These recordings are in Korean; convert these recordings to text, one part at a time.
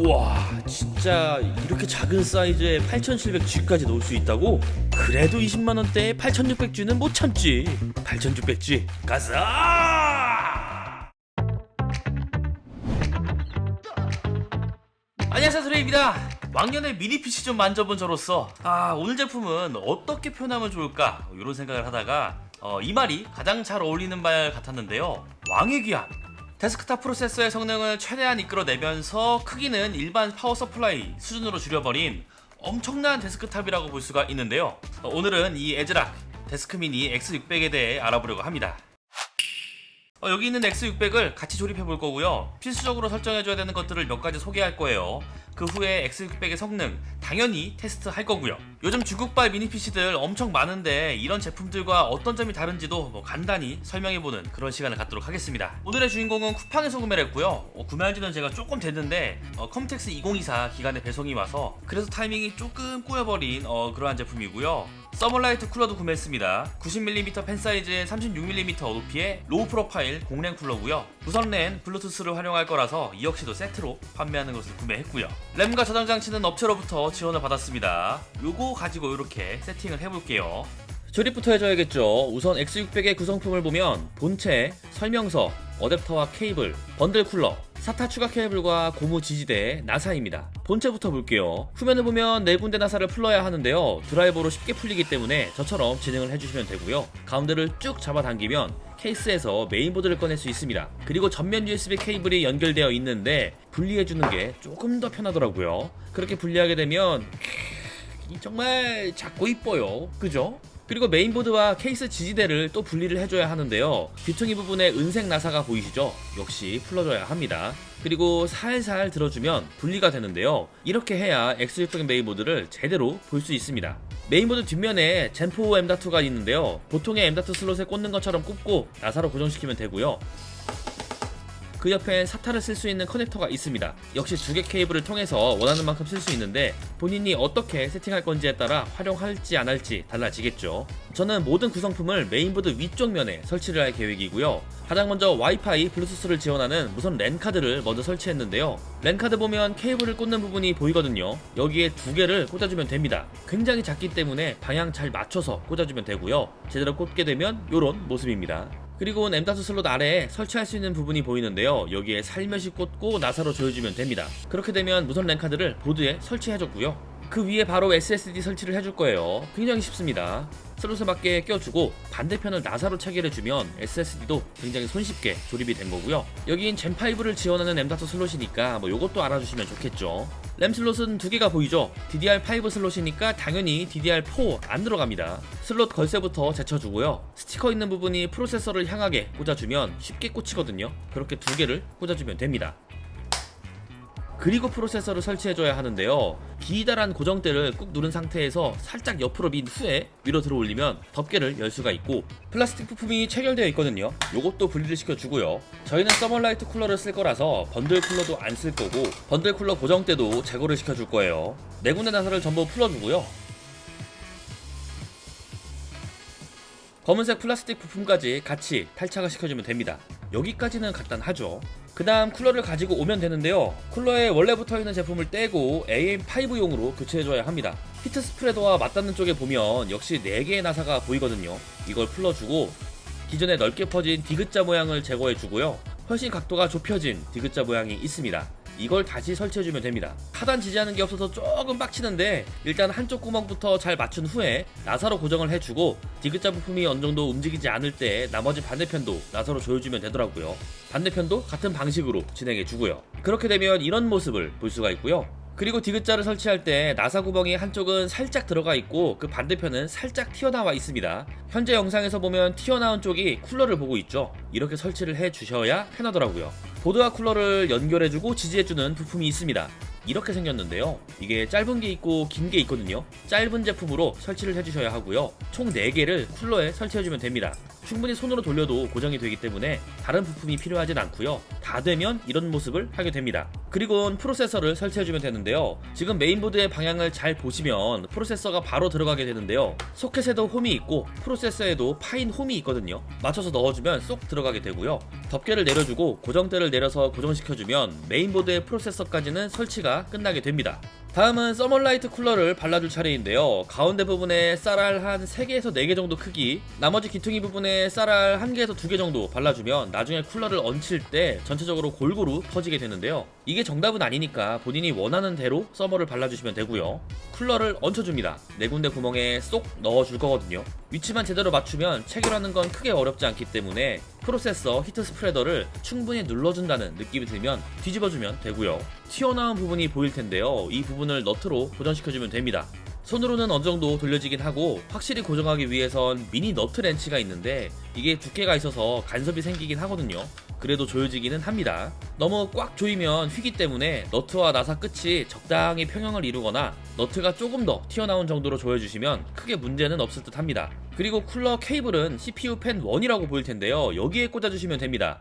우와, 진짜 이렇게 작은 사이즈에 8700G까지 넣을 수 있다고? 그래도 20만원대에 8600G는 못 참지. 8600G 가자! 안녕하세요, 드레이입니다. 왕년에 미니 PC 좀 만져본 저로서 오늘 제품은 어떻게 표현하면 좋을까 이런 생각을 하다가 이 말이 가장 잘 어울리는 말 같았는데요. 왕의 귀한 데스크탑 프로세서의 성능을 최대한 이끌어내면서 크기는 일반 파워 서플라이 수준으로 줄여버린 엄청난 데스크탑이라고 볼 수가 있는데요. 오늘은 이 에즈락 데스크 미니 X600에 대해 알아보려고 합니다. 여기 있는 X600을 같이 조립해 볼 거고요. 필수적으로 설정해줘야 되는 것들을 몇 가지 소개할 거예요. 그 후에 X600의 성능 당연히 테스트 할 거고요. 요즘 중국발 미니 PC들 엄청 많은데 이런 제품들과 어떤 점이 다른지도 간단히 설명해보는 그런 시간을 갖도록 하겠습니다. 오늘의 주인공은 쿠팡에서 구매를 했고요. 구매한 지는 제가 조금 됐는데 컴텍스 2024 기간에 배송이 와서 그래서 타이밍이 조금 꼬여버린 그러한 제품이고요. 서멀라이트 쿨러도 구매했습니다. 90mm 펜 사이즈에 36mm 높이의 로우 프로파일 공랭 쿨러고요. 무선 랜, 블루투스를 활용할 거라서 이 역시도 세트로 판매하는 것을 구매했고요. 램과 저장 장치는 업체로부터 지원을 받았습니다. 요거 가지고 이렇게 세팅을 해볼게요. 조립부터 해줘야겠죠. 우선 X600의 구성품을 보면 본체, 설명서, 어댑터와 케이블, 번들 쿨러, 사타 추가 케이블과 고무 지지대, 나사입니다. 본체부터 볼게요. 후면을 보면 4군데 나사를 풀러야 하는데요. 드라이버로 쉽게 풀리기 때문에 저처럼 진행을 해주시면 되고요. 가운데를 쭉 잡아당기면 케이스에서 메인보드를 꺼낼 수 있습니다. 그리고 전면 USB 케이블이 연결되어 있는데 분리해주는 게 조금 더 편하더라고요. 그렇게 분리하게 되면 정말 작고 이뻐요. 그죠? 그리고 메인보드와 케이스 지지대를 또 분리를 해줘야 하는데요. 귀퉁이 부분에 은색 나사가 보이시죠? 역시 풀어줘야 합니다. 그리고 살살 들어주면 분리가 되는데요. 이렇게 해야 X600 메인보드를 제대로 볼 수 있습니다. 메인보드 뒷면에 젠4 M.2가 있는데요. 보통의 M.2 슬롯에 꽂는 것처럼 꽂고 나사로 고정시키면 되고요. 그 옆엔 사타를 쓸 수 있는 커넥터가 있습니다. 역시 2개 케이블을 통해서 원하는 만큼 쓸 수 있는데 본인이 어떻게 세팅할 건지에 따라 활용할지 안 할지 달라지겠죠. 저는 모든 구성품을 메인보드 위쪽 면에 설치를 할 계획이고요. 가장 먼저 와이파이, 블루투스를 지원하는 무선 랜 카드를 먼저 설치했는데요. 랜 카드 보면 케이블을 꽂는 부분이 보이거든요. 여기에 2개를 꽂아주면 됩니다. 굉장히 작기 때문에 방향 잘 맞춰서 꽂아주면 되고요. 제대로 꽂게 되면 이런 모습입니다. 그리고 M.2 슬롯 아래에 설치할 수 있는 부분이 보이는데요. 여기에 살며시 꽂고 나사로 조여주면 됩니다. 그렇게 되면 무선 랜 카드를 보드에 설치해줬고요. 그 위에 바로 SSD 설치를 해줄 거예요. 굉장히 쉽습니다. 슬롯에 맞게 껴주고 반대편을 나사로 체결해주면 SSD도 굉장히 손쉽게 조립이 된 거고요. 여긴 젠5를 지원하는 M.2 슬롯이니까 요것도 알아주시면 좋겠죠. 램 슬롯은 2개가 보이죠? DDR5 슬롯이니까 당연히 DDR4 안 들어갑니다. 슬롯 걸쇠부터 제쳐주고요. 스티커 있는 부분이 프로세서를 향하게 꽂아주면 쉽게 꽂히거든요. 그렇게 2개를 꽂아주면 됩니다. 그리고 프로세서를 설치해줘야 하는데요. 기다란 고정대를 꾹 누른 상태에서 살짝 옆으로 민 후에 위로 들어 올리면 덮개를 열 수가 있고 플라스틱 부품이 체결되어 있거든요. 요것도 분리를 시켜주고요. 저희는 서멀라이트 쿨러를 쓸 거라서 번들 쿨러도 안 쓸 거고 번들 쿨러 고정대도 제거를 시켜줄 거예요. 4군데 나사를 전부 풀어주고요. 검은색 플라스틱 부품까지 같이 탈착을 시켜주면 됩니다. 여기까지는 간단하죠. 그 다음 쿨러를 가지고 오면 되는데요. 쿨러에 원래 붙어있는 제품을 떼고 AM5용으로 교체해줘야 합니다. 히트 스프레더와 맞닿는 쪽에 보면 역시 4개의 나사가 보이거든요. 이걸 풀어주고 기존에 넓게 퍼진 디귿자 모양을 제거해주고요. 훨씬 각도가 좁혀진 디귿자 모양이 있습니다. 이걸 다시 설치해주면 됩니다. 하단 지지하는 게 없어서 조금 빡치는데 일단 한쪽 구멍부터 잘 맞춘 후에 나사로 고정을 해주고 디귿자 부품이 어느정도 움직이지 않을 때 나머지 반대편도 나사로 조여주면 되더라고요. 반대편도 같은 방식으로 진행해주고요. 그렇게 되면 이런 모습을 볼 수가 있고요. 그리고 디귿자를 설치할 때 나사 구멍이 한쪽은 살짝 들어가 있고 그 반대편은 살짝 튀어나와 있습니다. 현재 영상에서 보면 튀어나온 쪽이 쿨러를 보고 있죠. 이렇게 설치를 해주셔야 편하더라고요. 보드와 쿨러를 연결해주고 지지해주는 부품이 있습니다. 이렇게 생겼는데요. 이게 짧은 게 있고 긴 게 있거든요. 짧은 제품으로 설치를 해주셔야 하고요. 총 4개를 쿨러에 설치해주면 됩니다. 충분히 손으로 돌려도 고정이 되기 때문에 다른 부품이 필요하진 않고요. 다 되면 이런 모습을 하게 됩니다. 그리고 프로세서를 설치해주면 되는데요. 지금 메인보드의 방향을 잘 보시면 프로세서가 바로 들어가게 되는데요. 소켓에도 홈이 있고 프로세서에도 파인 홈이 있거든요. 맞춰서 넣어주면 쏙 들어가게 되고요. 덮개를 내려주고 고정대를 내려서 고정시켜주면 메인보드의 프로세서까지는 설치가 끝나게 됩니다. 다음은 서멀라이트 쿨러를 발라줄 차례인데요. 가운데 부분에 쌀알 한 3개에서 4개 정도 크기, 나머지 기퉁이 부분에 쌀알 1개에서 2개 정도 발라주면 나중에 쿨러를 얹힐 때 전체적으로 골고루 퍼지게 되는데요. 이게 정답은 아니니까 본인이 원하는 대로 서머를 발라주시면 되고요. 쿨러를 얹혀줍니다. 4군데 구멍에 쏙 넣어줄 거거든요. 위치만 제대로 맞추면 체결하는 건 크게 어렵지 않기 때문에 프로세서 히트 스프레더를 충분히 눌러준다는 느낌이 들면 뒤집어주면 되고요. 튀어나온 부분이 보일 텐데요. 이 부분을 너트로 고정시켜주면 됩니다. 손으로는 어느 정도 돌려지긴 하고 확실히 고정하기 위해선 미니 너트 렌치가 있는데 이게 두께가 있어서 간섭이 생기긴 하거든요. 그래도 조여지기는 합니다. 너무 꽉 조이면 휘기 때문에 너트와 나사 끝이 적당히 평형을 이루거나 너트가 조금 더 튀어나온 정도로 조여주시면 크게 문제는 없을 듯 합니다. 그리고 쿨러 케이블은 CPU 펜 1이라고 보일 텐데요. 여기에 꽂아주시면 됩니다.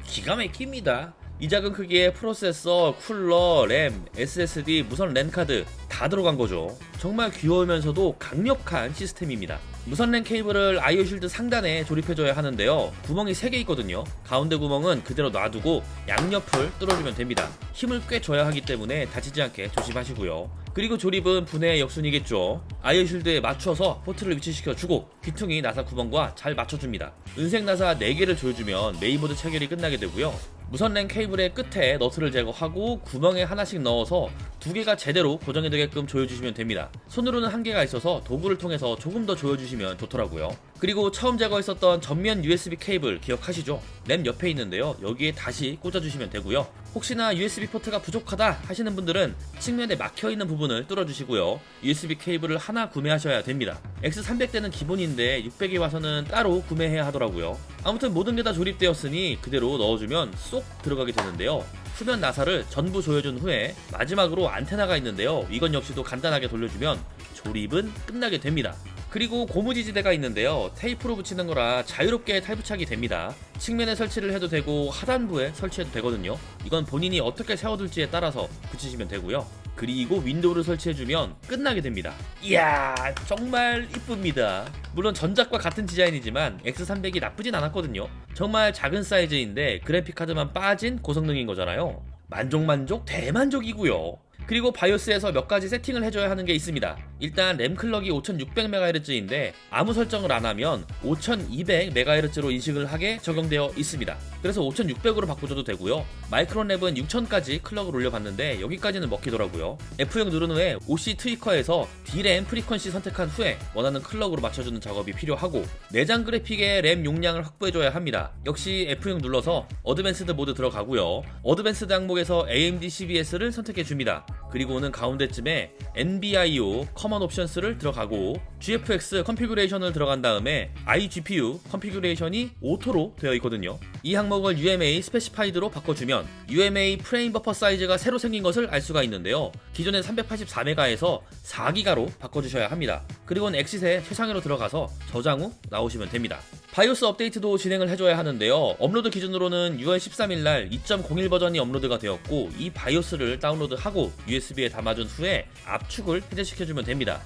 기가 막힙니다. 이 작은 크기의 프로세서, 쿨러, 램, SSD, 무선 랜 카드 다 들어간 거죠. 정말 귀여우면서도 강력한 시스템입니다. 무선 랜 케이블을 아이오 쉴드 상단에 조립해줘야 하는데요. 구멍이 3개 있거든요. 가운데 구멍은 그대로 놔두고 양옆을 뚫어주면 됩니다. 힘을 꽤 줘야 하기 때문에 다치지 않게 조심하시고요. 그리고 조립은 분해 역순이겠죠. 아이오 쉴드에 맞춰서 포트를 위치시켜주고 귀퉁이 나사 구멍과 잘 맞춰줍니다. 은색 나사 4개를 조여주면 메인보드 체결이 끝나게 되고요. 무선 랜 케이블의 끝에 너트를 제거하고 구멍에 하나씩 넣어서 2개가 제대로 고정이 되게끔 조여주시면 됩니다. 손으로는 한계가 있어서 도구를 통해서 조금 더 조여주시면 좋더라고요. 그리고 처음 제거했었던 전면 USB 케이블 기억하시죠? 램 옆에 있는데요. 여기에 다시 꽂아주시면 되고요. 혹시나 USB 포트가 부족하다 하시는 분들은 측면에 막혀있는 부분을 뚫어주시고요. USB 케이블을 하나 구매하셔야 됩니다. X300대는 기본인데 600에 와서는 따로 구매해야 하더라고요. 아무튼 모든 게 다 조립되었으니 그대로 넣어주면 쏙 들어가게 되는데요. 후면 나사를 전부 조여준 후에 마지막으로 안테나가 있는데요. 이건 역시도 간단하게 돌려주면 조립은 끝나게 됩니다. 그리고 고무지지대가 있는데요. 테이프로 붙이는 거라 자유롭게 탈부착이 됩니다. 측면에 설치를 해도 되고 하단부에 설치해도 되거든요. 이건 본인이 어떻게 세워둘지에 따라서 붙이시면 되고요. 그리고 윈도우를 설치해주면 끝나게 됩니다. 이야, 정말 이쁩니다. 물론 전작과 같은 디자인이지만 X300이 나쁘진 않았거든요. 정말 작은 사이즈인데 그래픽카드만 빠진 고성능인 거잖아요. 만족 대만족이고요. 그리고 바이오스에서 몇 가지 세팅을 해줘야 하는 게 있습니다. 일단 램 클럭이 5600MHz인데 아무 설정을 안 하면 5200MHz로 인식을 하게 적용되어 있습니다. 그래서 5600으로 바꿔줘도 되고요. 마이크론 램은 6000까지 클럭을 올려봤는데 여기까지는 먹히더라고요. F6 누른 후에 OC 트위커에서 D램 프리퀀시 선택한 후에 원하는 클럭으로 맞춰주는 작업이 필요하고 내장 그래픽의 램 용량을 확보해줘야 합니다. 역시 F6 눌러서 어드밴스드 모드 들어가고요. 어드밴스드 항목에서 AMD CBS를 선택해줍니다. 그리고는 가운데쯤에 NBIO 커먼 옵션스를 들어가고 GFX 컨피규레이션을 들어간 다음에 iGPU 컨피규레이션이 오토로 되어 있거든요. 이 항목을 UMA 스페시파이드로 바꿔주면 UMA 프레임 버퍼 사이즈가 새로 생긴 것을 알 수가 있는데요. 기존의 384메가에서 4기가로 바꿔주셔야 합니다. 그리고는 엑싯의 최상위로 들어가서 저장 후 나오시면 됩니다. 바이오스 업데이트도 진행을 해줘야 하는데요. 업로드 기준으로는 6월 13일날 2.01 버전이 업로드가 되었고 이 바이오스를 다운로드하고 USB에 담아준 후에 압축을 해제시켜주면 됩니다.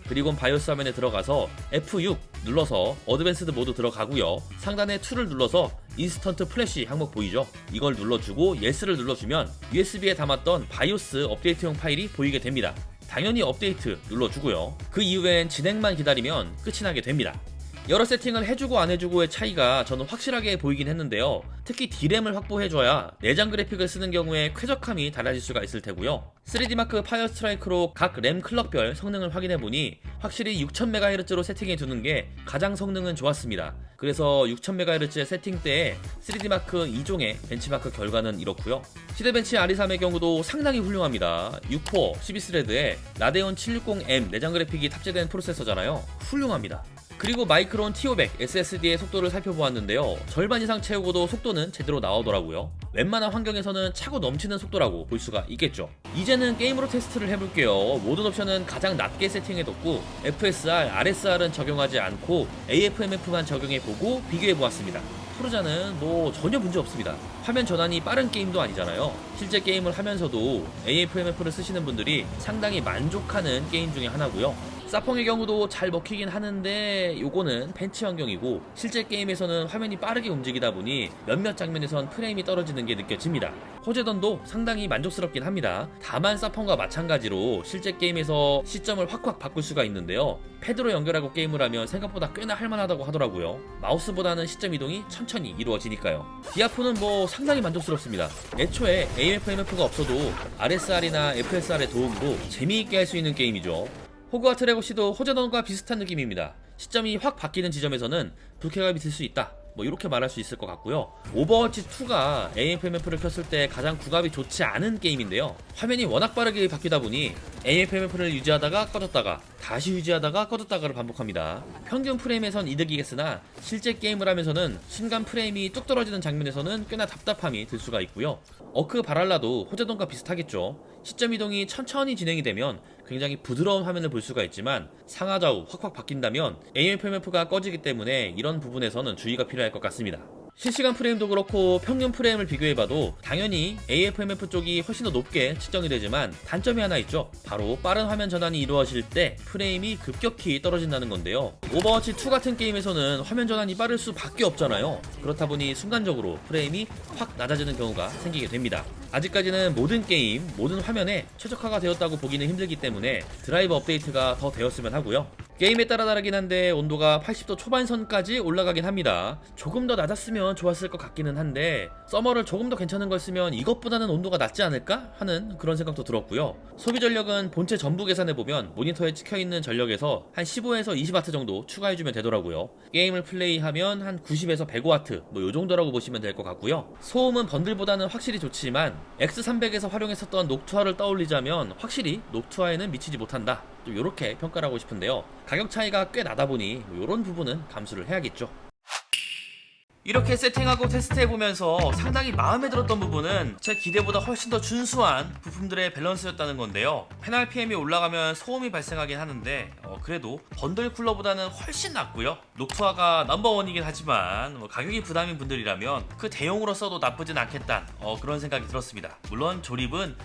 그리고 바이오스 화면에 들어가서 F6 눌러서 어드밴스드 모드 들어가고요. 상단에 2를 눌러서 인스턴트 플래시 항목 보이죠? 이걸 눌러주고 Yes를 눌러주면 USB에 담았던 바이오스 업데이트용 파일이 보이게 됩니다. 당연히 업데이트 눌러주고요. 그 이후엔 진행만 기다리면 끝이 나게 됩니다. 여러 세팅을 해주고 안 해주고의 차이가 저는 확실하게 보이긴 했는데요. 특히 D램을 확보해줘야 내장 그래픽을 쓰는 경우에 쾌적함이 달라질 수가 있을 테고요. 3D마크 파이어 스트라이크로 각 램 클럭별 성능을 확인해보니 확실히 6000MHz로 세팅해두는 게 가장 성능은 좋았습니다. 그래서 6000MHz의 세팅 때에 3D마크 2종의 벤치마크 결과는 이렇고요. 시대벤치 RE3의 경우도 상당히 훌륭합니다. 6코어 12스레드에 라데온 760M 내장 그래픽이 탑재된 프로세서잖아요. 훌륭합니다. 그리고 마이크론 T500 SSD의 속도를 살펴보았는데요. 절반 이상 채우고도 속도는 제대로 나오더라고요. 웬만한 환경에서는 차고 넘치는 속도라고 볼 수가 있겠죠. 이제는 게임으로 테스트를 해볼게요. 모든 옵션은 가장 낮게 세팅해뒀고 FSR, RSR은 적용하지 않고 AFMF만 적용해보고 비교해보았습니다. 포르자는 뭐 전혀 문제 없습니다. 화면 전환이 빠른 게임도 아니잖아요. 실제 게임을 하면서도 AFMF를 쓰시는 분들이 상당히 만족하는 게임 중에 하나고요. 사펑의 경우도 잘 먹히긴 하는데 요거는 벤치 환경이고 실제 게임에서는 화면이 빠르게 움직이다 보니 몇몇 장면에선 프레임이 떨어지는 게 느껴집니다. 호재던도 상당히 만족스럽긴 합니다. 다만 사펑과 마찬가지로 실제 게임에서 시점을 확확 바꿀 수가 있는데요. 패드로 연결하고 게임을 하면 생각보다 꽤나 할만하다고 하더라고요. 마우스보다는 시점 이동이 천천히 이루어지니까요. 디아포는 뭐 상당히 만족스럽습니다. 애초에 AFMF가 없어도 RSR이나 FSR의 도움으로 재미있게 할 수 있는 게임이죠. 호그와트 레거시도 호재던과 비슷한 느낌입니다. 시점이 확 바뀌는 지점에서는 불쾌감이 들 수 있다, 뭐 이렇게 말할 수 있을 것 같고요. 오버워치 2가 AFMF를 켰을 때 가장 궁합이 좋지 않은 게임인데요. 화면이 워낙 빠르게 바뀌다 보니 AFMF를 유지하다가 꺼졌다가 다시 유지하다가 꺼졌다가를 반복합니다. 평균 프레임에선 이득이겠으나 실제 게임을 하면서는 순간 프레임이 뚝 떨어지는 장면에서는 꽤나 답답함이 들 수가 있고요. 어크 바랄라도 호재던과 비슷하겠죠. 시점 이동이 천천히 진행이 되면 굉장히 부드러운 화면을 볼 수가 있지만 상하좌우 확확 바뀐다면 AFMF가 꺼지기 때문에 이런 부분에서는 주의가 필요할 것 같습니다. 실시간 프레임도 그렇고 평균 프레임을 비교해봐도 당연히 AFMF 쪽이 훨씬 더 높게 측정이 되지만 단점이 하나 있죠. 바로 빠른 화면 전환이 이루어질 때 프레임이 급격히 떨어진다는 건데요. 오버워치 2 같은 게임에서는 화면 전환이 빠를 수밖에 없잖아요. 그렇다 보니 순간적으로 프레임이 확 낮아지는 경우가 생기게 됩니다. 아직까지는 모든 게임, 모든 화면에 최적화가 되었다고 보기는 힘들기 때문에 드라이버 업데이트가 더 되었으면 하고요. 게임에 따라 다르긴 한데 온도가 80도 초반선까지 올라가긴 합니다. 조금 더 낮았으면 좋았을 것 같기는 한데 서머를 조금 더 괜찮은 걸 쓰면 이것보다는 온도가 낮지 않을까 하는 그런 생각도 들었고요. 소비 전력은 본체 전부 계산해보면 모니터에 찍혀있는 전력에서 한 15에서 20W 정도 추가해주면 되더라고요. 게임을 플레이하면 한 90에서 100W 뭐 요정도라고 보시면 될 것 같고요. 소음은 번들보다는 확실히 좋지만 X300에서 활용했었던 녹투아를 떠올리자면 확실히 녹투아에는 미치지 못한다, 좀 요렇게 평가를 하고 싶은데요. 가격 차이가 꽤 나다 보니 요런 부분은 감수를 해야겠죠. 이렇게 세팅하고 테스트해보면서 상당히 마음에 들었던 부분은 제 기대보다 훨씬 더 준수한 부품들의 밸런스였다는 건데요. 패널 PM이 올라가면 소음이 발생하긴 하는데 그래도 번들 쿨러보다는 훨씬 낫고요. 녹투아가 넘버원이긴 하지만 가격이 부담인 분들이라면 그 대용으로 써도 나쁘진 않겠다, 그런 생각이 들었습니다. 물론 조립은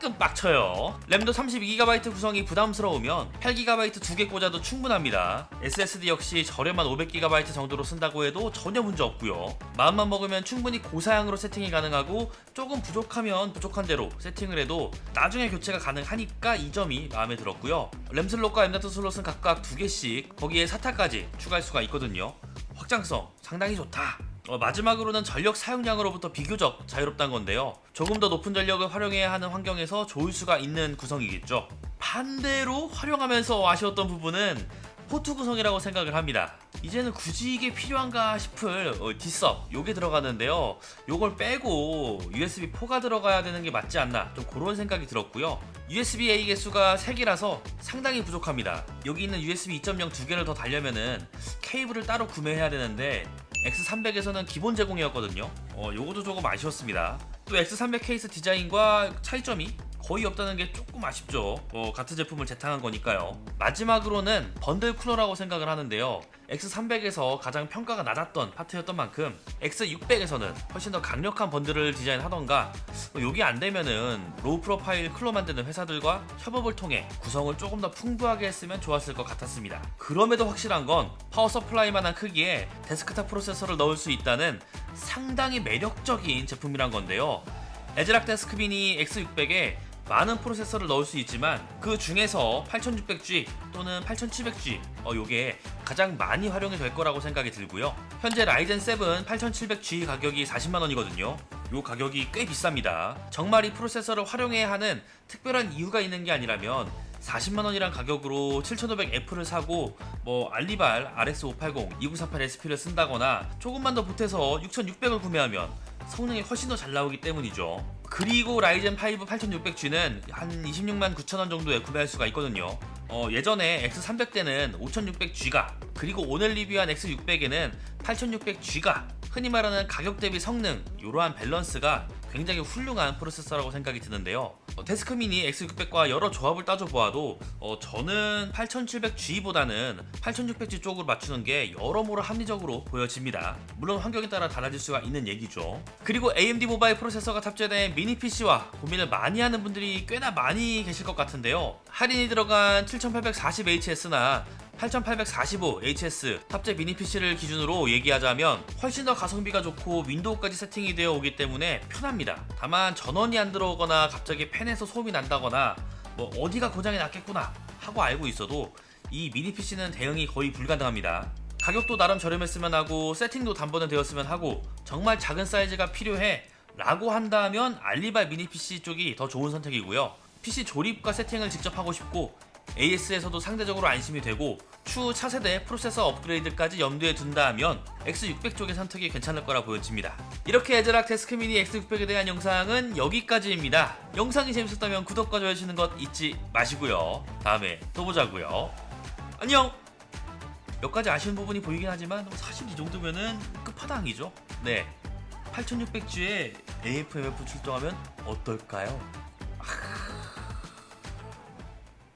조금 빡쳐요. 램도 32GB 구성이 부담스러우면 8GB 2개 꽂아도 충분합니다. SSD 역시 저렴한 500GB 정도로 쓴다고 해도 전혀 문제 없고요. 마음만 먹으면 충분히 고사양으로 세팅이 가능하고 조금 부족하면 부족한 대로 세팅을 해도 나중에 교체가 가능하니까 이 점이 마음에 들었고요. 램 슬롯과 M.2 슬롯은 각각 2개씩, 거기에 SATA까지 추가할 수가 있거든요. 확장성 상당히 좋다. 마지막으로는 전력 사용량으로부터 비교적 자유롭다는 건데요. 조금 더 높은 전력을 활용해야 하는 환경에서 좋을 수가 있는 구성이겠죠. 반대로 활용하면서 아쉬웠던 부분은 포트 구성이라고 생각을 합니다. 이제는 굳이 이게 필요한가 싶을 D석 요게 들어가는데요. 요걸 빼고 USB4가 들어가야 되는 게 맞지 않나, 좀 그런 생각이 들었고요. USB-A 개수가 3개라서 상당히 부족합니다. 여기 있는 USB 2.0 2개를 더 달려면은 케이블을 따로 구매해야 되는데 X300에서는 기본 제공이었거든요. 요것도 조금 아쉬웠습니다. 또 X300 케이스 디자인과 차이점이 거의 없다는 게 조금 아쉽죠. 같은 제품을 재탕한 거니까요. 마지막으로는 번들 쿨러라고 생각을 하는데요. X300에서 가장 평가가 낮았던 파트였던 만큼 X600에서는 훨씬 더 강력한 번들을 디자인하던가, 여기 안 되면은 로우 프로파일 쿨러 만드는 회사들과 협업을 통해 구성을 조금 더 풍부하게 했으면 좋았을 것 같았습니다. 그럼에도 확실한 건 파워 서플라이만한 크기에 데스크탑 프로세서를 넣을 수 있다는 상당히 매력적인 제품이란 건데요. 에즈락 데스크빈이 X600에 많은 프로세서를 넣을 수 있지만 그 중에서 8600G 또는 8700G 요게 가장 많이 활용이 될 거라고 생각이 들고요. 현재 라이젠 7 8700G 가격이 40만원이거든요. 요 가격이 꽤 비쌉니다. 정말 이 프로세서를 활용해야 하는 특별한 이유가 있는 게 아니라면 40만원이란 가격으로 7500F를 사고 알리발 RX580 2948SP를 쓴다거나 조금만 더 보태서 6600을 구매하면 성능이 훨씬 더 잘 나오기 때문이죠. 그리고 라이젠 5 8600G는 한 26만 9천원 정도에 구매할 수가 있거든요. 예전에 X300대는 5600G가, 그리고 오늘 리뷰한 X600에는 8600G가, 흔히 말하는 가격 대비 성능, 이러한 밸런스가 굉장히 훌륭한 프로세서라고 생각이 드는데요. 데스크 미니 X600과 여러 조합을 따져보아도 저는 8700G보다는 8600G 쪽으로 맞추는 게 여러모로 합리적으로 보여집니다. 물론 환경에 따라 달라질 수가 있는 얘기죠. 그리고 AMD 모바일 프로세서가 탑재된 미니 PC와 고민을 많이 하는 분들이 꽤나 많이 계실 것 같은데요. 할인이 들어간 7840HS나 8845HS 탑재 미니 PC를 기준으로 얘기하자면 훨씬 더 가성비가 좋고 윈도우까지 세팅이 되어 오기 때문에 편합니다. 다만 전원이 안 들어오거나 갑자기 팬에서 소음이 난다거나 뭐 어디가 고장이 났겠구나 하고 알고 있어도 이 미니 PC는 대응이 거의 불가능합니다. 가격도 나름 저렴했으면 하고 세팅도 단번에 되었으면 하고 정말 작은 사이즈가 필요해 라고 한다면 알리바이 미니 PC 쪽이 더 좋은 선택이고요. PC 조립과 세팅을 직접 하고 싶고 AS에서도 상대적으로 안심이 되고 추후 차세대 프로세서 업그레이드까지 염두에 둔다면 X600 쪽의 선택이 괜찮을 거라 보여집니다. 이렇게 에즈락 데스크 미니 X600에 대한 영상은 여기까지입니다. 영상이 재밌었다면 구독과 좋아요 해주시는 것 잊지 마시고요. 다음에 또 보자고요. 안녕! 몇 가지 아쉬운 부분이 보이긴 하지만 사실 이 정도면은 끝판왕이죠. 네, 8600G에 AFMF 출동하면 어떨까요?